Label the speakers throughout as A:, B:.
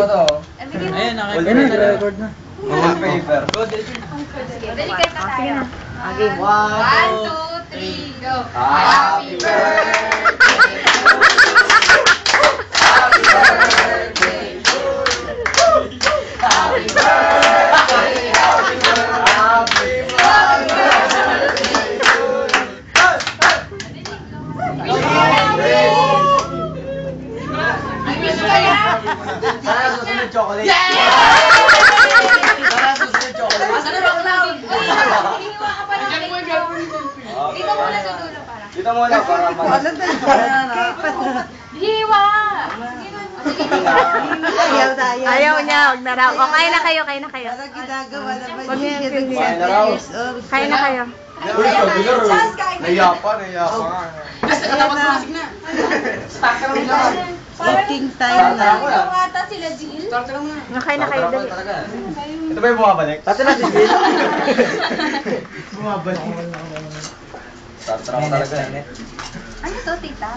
A: to.
B: Ayun,
C: naka-record na.
A: Mga paper.
B: Go, diretso.
D: Dali kayo na tayo.
C: Okay.
D: 1, 2, 3, go.
A: Happy birthday. Happy birthday to you. Happy birthday. Happy birthday. Happy birthday to you. Sana susunod chocolate. Sana susunod chocolate.
D: Sana rock lang. Hiniwa ka pa natin. Dito muna sa dulo para.
A: Dito muna para mag...
D: Hiwa!
E: Ayaw niya, huwag na raw. O, kain na kayo, kain na kayo.
C: Ginagawa naman
E: Huwag niya yung
A: Kain
E: ganyan.
A: na raw.
E: Kain na kayo.
A: Uy, kabilar. Naiya pa nga.
C: Eating time na.
D: Ata sila, Jill.
E: Kain na kayo, dali.
A: Ito ba yung bumabalik? Pati na si Jill. Bumabalik. Starter ako talaga.
D: Ano to, tita?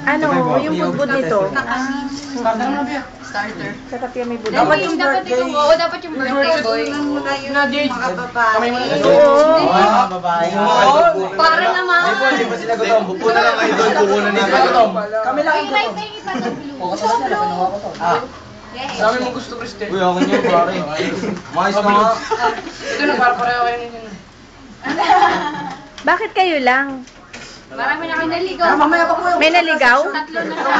E: Ano, yung budbud nito.
D: Starter na ba? Starter.
E: Sarap yan, may budbud.
D: Dapat yung birthday. Oo, dapat yung birthday boy.
C: Muna yung mga babae.
A: Oo, babae.
D: Para naman.
A: Hindi po sila gutom. Bupo na lang kayo doon. Kukunan natin gutom.
D: Kami lang yung gutom. May iba to blue. So blue.
A: Sa amin mo gusto, Kristen. Uy, ako niyo, pare. Mais na nga.
B: Ito na, para pareho kayo ninyo.
E: Bakit kayo lang?
D: Marami na kayo naligaw.
E: May naligaw?
D: Tatlo na siya.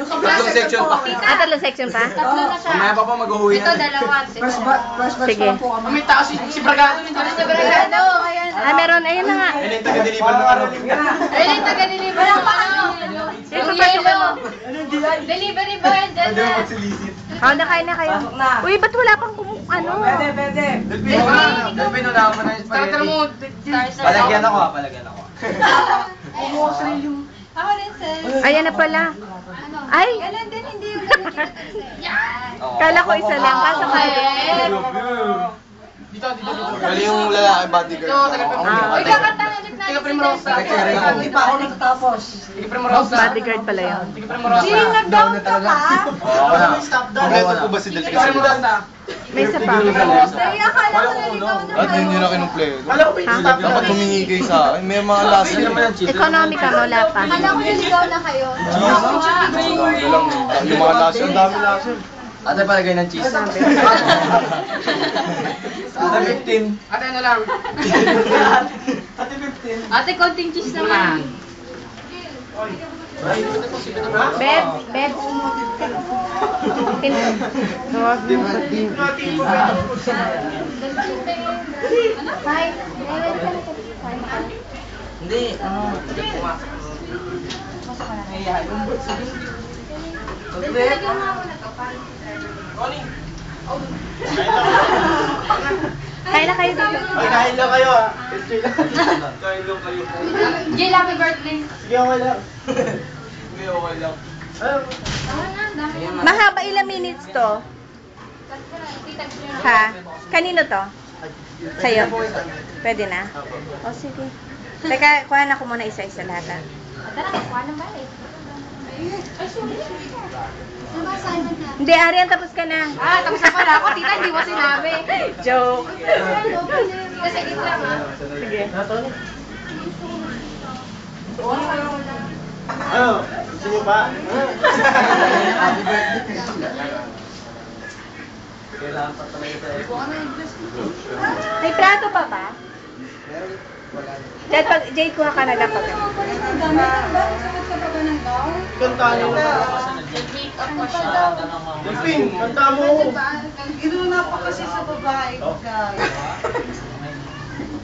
A: Tatlong section pa.
E: Tatlong section pa?
D: Tatlo na siya.
A: Mamaya pa pa mag-uwi
D: Ito,
A: na.
D: dalawa.
E: Sige.
B: May tao si Bragado ninyo.
D: Sa Bragado. Ayan.
E: Meron, ayun na nga.
A: Ayun yung taga-deliver ng ano.
D: Ayun yung taga-deliver ng ano. Yung yelo. Delivery boy. Dyan na.
E: Oh, nakain na kayo. Uy, ba't wala pang ano?
A: Delpino na mo na yung
B: Starter mo.
A: spaghetti. Palagyan ako.
D: Ako rin, sir.
E: Ayan na pala. Ay!
D: Galan din, hindi yung galan. Yan.
E: Kala ko isa lang. Kaso kaya.
B: Dito.
A: Kali yung lalaki bodyguard.
D: Uy, kakanta ulit natin
B: Tiga
D: si
B: Primrosa.
D: Delta.
C: Hindi pa ako nakatapos.
B: Tiga Primrosa.
E: Bodyguard pala yun.
B: Tiga Primrosa.
D: Jill, nag-down ka pa?
A: Oo na. Kompleto po ba si
B: Tiga
A: Delpino?
B: Primrosa.
E: May isa pa.
D: Dahil akala ko naligaw na
A: At
D: kayo.
A: hindi na kinumpleto.
E: Ha?
A: Dapat humingi kayo sa akin. May mga lasa naman yan.
E: Economic ka mo, wala pa.
D: Akala ko naligaw na kayo.
A: Yung mga lasa, ang dami lasa. Ate, palagay ng cheese. Ate, 15.
B: Ate, ano lang.
D: Ate, konting cheese naman.
E: Beb, Beb.
D: Hi.
B: Hindi,
D: Nilagyan mo ako na to.
E: Kain na kayo dito.
A: Kain lang kayo ah. Kain lang kayo.
D: Jill, happy birthday.
A: Sige, okay lang. Sige, okay lang.
D: Tama na, dami na.
E: Mahaba ilang minutes to? Ha? Kanino to? Sa'yo? Pwede na? O sige. Teka, kuha na ko muna isa-isa lahat.
D: Tara, kuha na ba eh? Ay, sorry. Diba, Simon na?
E: Hindi, Arian, tapos ka na.
D: Ah, tapos na pala ako. Tita, hindi mo sinabi.
E: Joke.
D: Kasi git lang ah.
E: Sige.
A: Ano? Gusto niyo pa? Happy birthday. Kailangan pa talaga
E: May prato pa ba? Jade, kuha ka na lang pag.
A: Kanta niyo na. Delphin, kanta mo.
C: Inuna pa kasi sa babae ko, guys.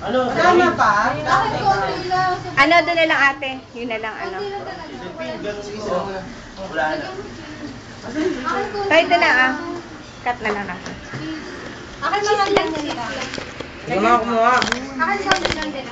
A: Ano?
C: Tama ba?
D: Bakit konti lang?
E: Ano, doon na lang ate. Yun na lang, ano.
A: Delphin, ganun isa. Wala na.
E: Kahit na lang, ah. Cut na lang natin.
D: Akin mga lang sila.
A: Ikaw na kumuha.
D: Akin sa lang din.